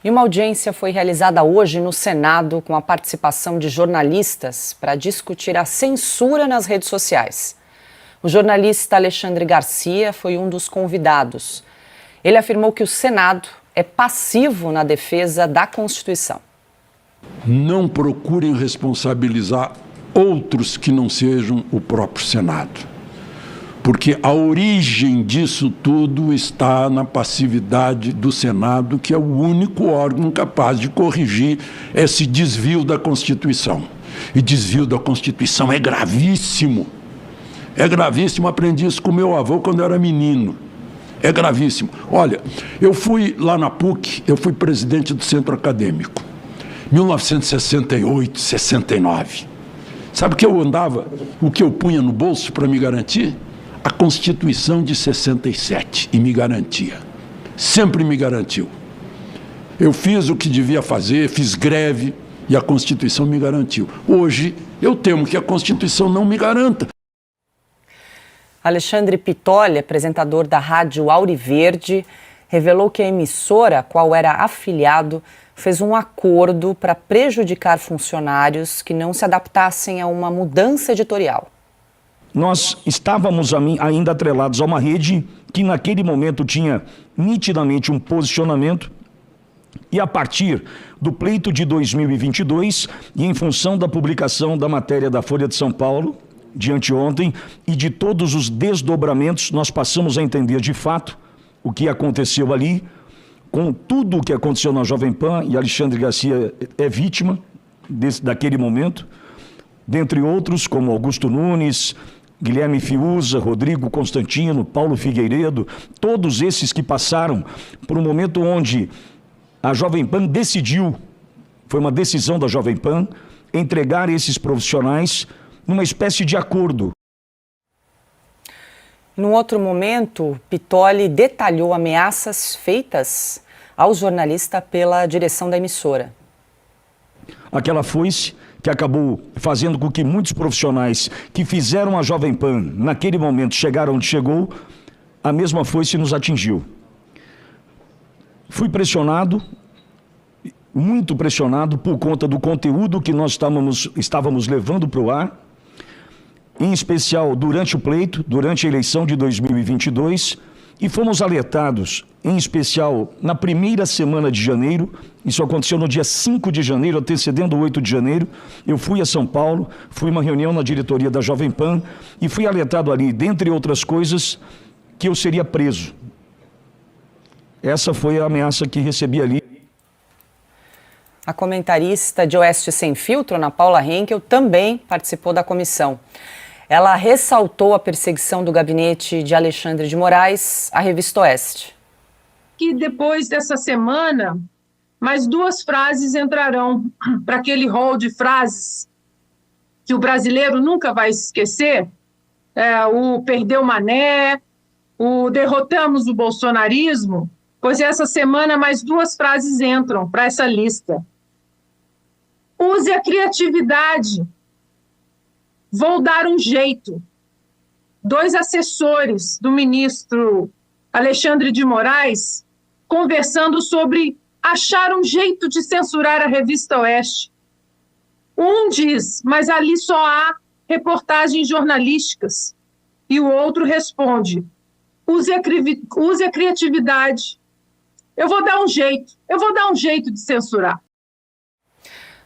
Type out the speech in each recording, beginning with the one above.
E uma audiência foi realizada hoje no Senado com a participação de jornalistas para discutir a censura nas redes sociais. O jornalista Alexandre Garcia foi um dos convidados. Ele afirmou que o Senado é passivo na defesa da Constituição. Não procurem responsabilizar outros que não sejam o próprio Senado. Porque a origem disso tudo está na passividade do Senado, que é o único órgão capaz de corrigir esse desvio da Constituição. E desvio da Constituição é gravíssimo. É gravíssimo, aprendi isso com meu avô quando eu era menino. É gravíssimo. Olha, eu fui lá na PUC, eu fui presidente do centro acadêmico. 1968, 69. Sabe o que eu andava, o que eu punha no bolso para me garantir? A Constituição de 67, e me garantia. Sempre me garantiu. Eu fiz o que devia fazer, fiz greve, e a Constituição me garantiu. Hoje, eu temo que a Constituição não me garanta. Alexandre Pitolli, apresentador da Rádio Auriverde, revelou que a emissora, a qual era afiliado, fez um acordo para prejudicar funcionários que não se adaptassem a uma mudança editorial. Nós estávamos ainda atrelados a uma rede que naquele momento tinha nitidamente um posicionamento e a partir do pleito de 2022 e em função da publicação da matéria da Folha de São Paulo, de anteontem, e de todos os desdobramentos, nós passamos a entender de fato o que aconteceu ali, com tudo o que aconteceu na Jovem Pan, e Alexandre Garcia é vítima daquele momento, dentre outros como Augusto Nunes, Guilherme Fiuza, Rodrigo Constantino, Paulo Figueiredo, todos esses que passaram por um momento onde a Jovem Pan decidiu, foi uma decisão da Jovem Pan, entregar esses profissionais numa espécie de acordo. Num outro momento, Pitolli detalhou ameaças feitas ao jornalista pela direção da emissora. Aquela foice que acabou fazendo com que muitos profissionais que fizeram a Jovem Pan, naquele momento, chegaram onde chegou, a mesma foice nos atingiu. Fui pressionado, muito pressionado, por conta do conteúdo que nós estávamos levando para o ar, em especial durante o pleito, durante a eleição de 2022, e fomos alertados, em especial na primeira semana de janeiro, isso aconteceu no dia 5 de janeiro, antecedendo o 8 de janeiro, eu fui a São Paulo, fui a uma reunião na diretoria da Jovem Pan e fui alertado ali, dentre outras coisas, que eu seria preso. Essa foi a ameaça que recebi ali. A comentarista de Oeste Sem Filtro, Ana Paula Henkel, também participou da comissão. Ela ressaltou a perseguição do gabinete de Alexandre de Moraes à revista Oeste. Que depois dessa semana, mais 2 frases entrarão para aquele rol de frases que o brasileiro nunca vai esquecer, o perdeu Mané, o derrotamos o bolsonarismo, pois essa semana mais 2 frases entram para essa lista. Use a criatividade. Vou dar um jeito. 2 assessores do ministro Alexandre de Moraes conversando sobre achar um jeito de censurar a revista Oeste. Um diz, mas ali só há reportagens jornalísticas. E o outro responde, use a criatividade. Eu vou dar um jeito de censurar.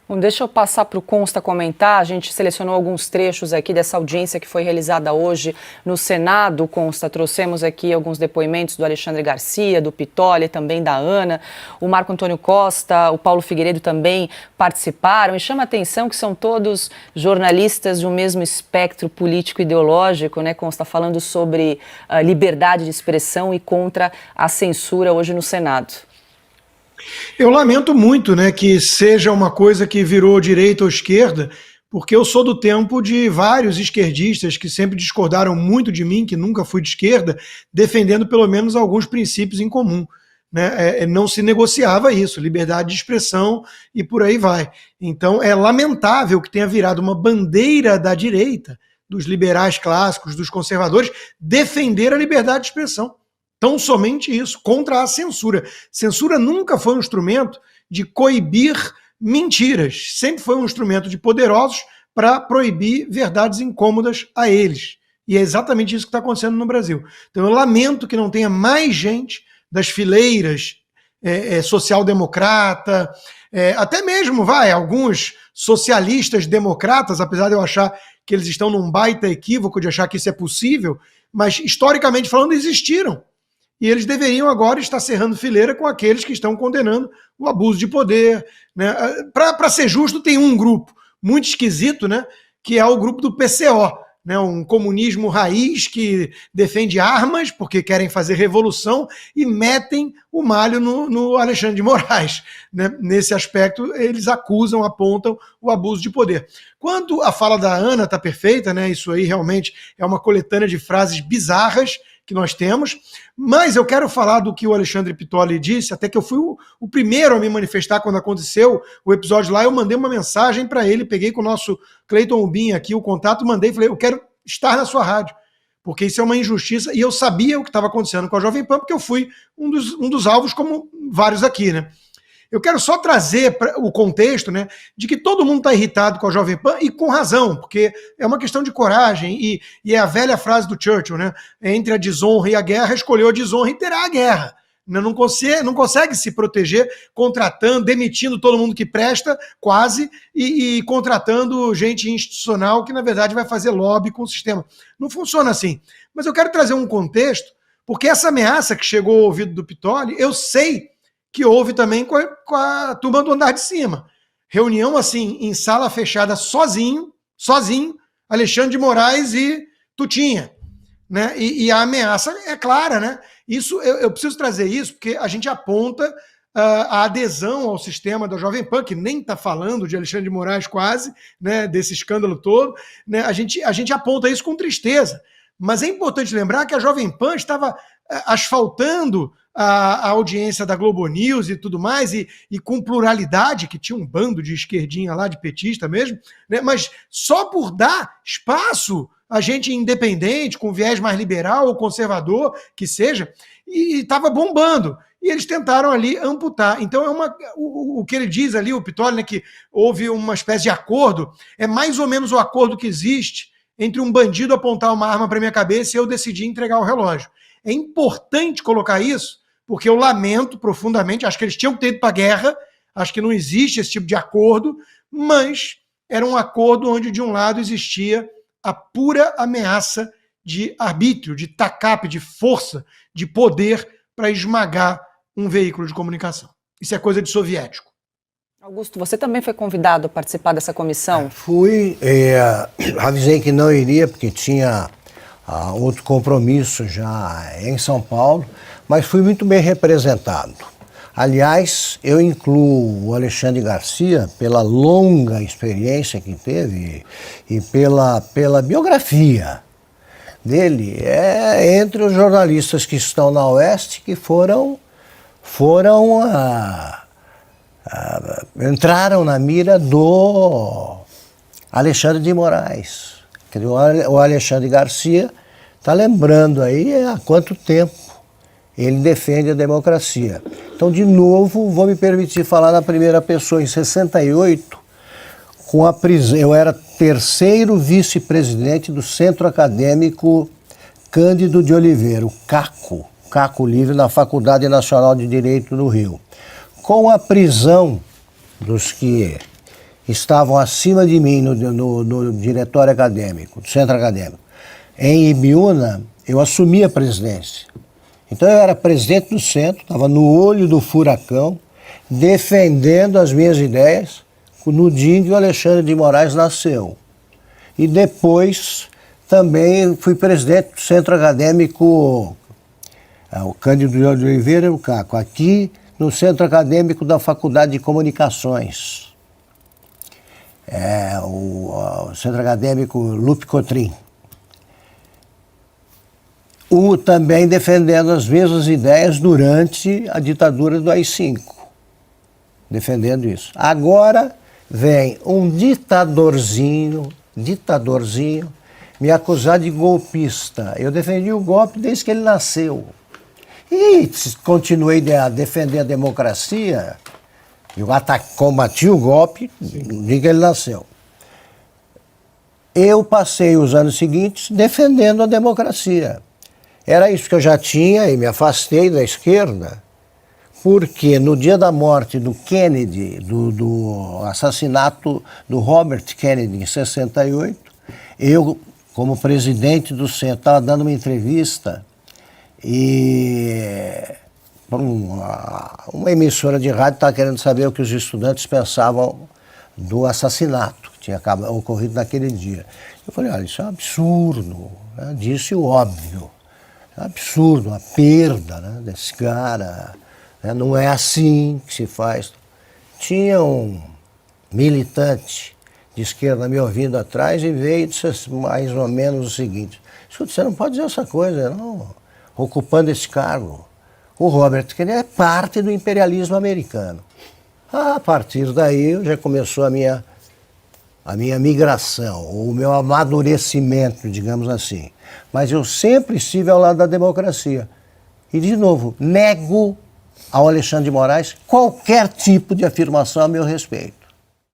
Bom, deixa eu passar para o Consta comentar. A gente selecionou alguns trechos aqui dessa audiência que foi realizada hoje no Senado. Consta, trouxemos aqui alguns depoimentos do Alexandre Garcia, do Pitolli, também da Ana. O Marco Antônio Costa, o Paulo Figueiredo também participaram. E chama a atenção que são todos jornalistas de um mesmo espectro político-ideológico, né, Consta, falando sobre liberdade de expressão e contra a censura hoje no Senado. Eu lamento muito, né, que seja uma coisa que virou direita ou esquerda, porque eu sou do tempo de vários esquerdistas que sempre discordaram muito de mim, que nunca fui de esquerda, defendendo pelo menos alguns princípios em comum. Né? Não se negociava isso, liberdade de expressão e por aí vai. Então é lamentável que tenha virado uma bandeira da direita, dos liberais clássicos, dos conservadores, defender a liberdade de expressão. Tão somente isso, contra a censura. Censura nunca foi um instrumento de coibir mentiras, sempre foi um instrumento de poderosos para proibir verdades incômodas a eles. E é exatamente isso que está acontecendo no Brasil. Então eu lamento que não tenha mais gente das fileiras social-democrata, até mesmo, alguns socialistas democratas, apesar de eu achar que eles estão num baita equívoco de achar que isso é possível, mas historicamente falando existiram. E eles deveriam agora estar cerrando fileira com aqueles que estão condenando o abuso de poder. Né? Para ser justo, tem um grupo muito esquisito, né, que é o grupo do PCO, né, um comunismo raiz que defende armas porque querem fazer revolução e metem o malho no Alexandre de Moraes. Né? Nesse aspecto, eles acusam, apontam o abuso de poder. Quanto à fala da Ana, está perfeita, né? Isso aí realmente é uma coletânea de frases bizarras que nós temos, mas eu quero falar do que o Alexandre Pittoli disse, até que eu fui o primeiro a me manifestar quando aconteceu o episódio lá, eu mandei uma mensagem para ele, peguei com o nosso Cleiton Ubin aqui o contato, mandei, falei, eu quero estar na sua rádio, porque isso é uma injustiça, e eu sabia o que estava acontecendo com a Jovem Pan, porque eu fui um dos alvos, como vários aqui, né? Eu quero só trazer o contexto, né, de que todo mundo está irritado com a Jovem Pan e com razão, porque é uma questão de coragem e é a velha frase do Churchill, né, entre a desonra e a guerra, escolheu a desonra e terá a guerra. Não consegue se proteger contratando, demitindo todo mundo que presta, quase, e contratando gente institucional que, na verdade, vai fazer lobby com o sistema. Não funciona assim. Mas eu quero trazer um contexto, porque essa ameaça que chegou ao ouvido do Pittoli, eu sei que houve também com a turma do andar de cima. Reunião, assim, em sala fechada, sozinho, Alexandre de Moraes e Tutinha. Né? E a ameaça é clara, né? Isso, eu preciso trazer isso, porque a gente aponta a adesão ao sistema da Jovem Pan, que nem está falando de Alexandre de Moraes quase, né, desse escândalo todo, né? A gente aponta isso com tristeza. Mas é importante lembrar que a Jovem Pan estava asfaltando a audiência da Globo News e tudo mais, e com pluralidade, que tinha um bando de esquerdinha lá, de petista mesmo, né? Mas só por dar espaço a gente independente, com viés mais liberal ou conservador, que seja, e estava bombando. E eles tentaram ali amputar. Então, o que ele diz ali, o Pittoli, né, que houve uma espécie de acordo, é mais ou menos o acordo que existe entre um bandido apontar uma arma para minha cabeça e eu decidir entregar o relógio. É importante colocar isso, porque eu lamento profundamente, acho que eles tinham que ter ido para a guerra, acho que não existe esse tipo de acordo, mas era um acordo onde, de um lado, existia a pura ameaça de arbítrio, de tacape, de força, de poder para esmagar um veículo de comunicação. Isso é coisa de soviético. Augusto, você também foi convidado a participar dessa comissão? Fui, avisei que não iria, porque tinha outro compromisso já em São Paulo, mas fui muito bem representado. Aliás, eu incluo o Alexandre Garcia pela longa experiência que teve e pela biografia dele. É entre os jornalistas que estão na Oeste que entraram na mira do Alexandre de Moraes. O Alexandre Garcia está lembrando aí há quanto tempo ele defende a democracia. Então, de novo, vou me permitir falar na primeira pessoa. Em 68, com a prisão, eu era terceiro vice-presidente do Centro Acadêmico Cândido de Oliveira, o Caco Livre, na Faculdade Nacional de Direito do Rio. Com a prisão dos que estavam acima de mim no diretório acadêmico, do Centro Acadêmico, em Ibiúna, eu assumi a presidência. Então eu era presidente do centro, estava no olho do furacão, defendendo as minhas ideias no dia em que o Alexandre de Moraes nasceu. E depois também fui presidente do Centro Acadêmico, o Cândido de Oliveira e o Caco, aqui no Centro Acadêmico da Faculdade de Comunicações. O Centro Acadêmico Lupe Cotrim. Também defendendo as mesmas ideias durante a ditadura do AI-5. Defendendo isso. Agora vem um ditadorzinho, me acusar de golpista. Eu defendi o golpe desde que ele nasceu. E continuei a defender a democracia. Eu combati o golpe no dia que ele nasceu. Eu passei os anos seguintes defendendo a democracia. Era isso que eu já tinha e me afastei da esquerda, porque no dia da morte do Kennedy, do assassinato do Robert Kennedy em 68, eu, como presidente do Centro, estava dando uma entrevista e uma emissora de rádio estava querendo saber o que os estudantes pensavam do assassinato que tinha ocorrido naquele dia. Eu falei, olha, isso é um absurdo, né? Disse o óbvio. É um absurdo, a perda, né, desse cara, né? Não é assim que se faz. Tinha um militante de esquerda me ouvindo atrás e veio e disse mais ou menos o seguinte: escuta, você não pode dizer essa coisa, não, ocupando esse cargo. O Robert Kennedy é parte do imperialismo americano. A partir daí já começou a minha migração, o meu amadurecimento, digamos assim. Mas eu sempre estive ao lado da democracia. E, de novo, nego ao Alexandre de Moraes qualquer tipo de afirmação a meu respeito.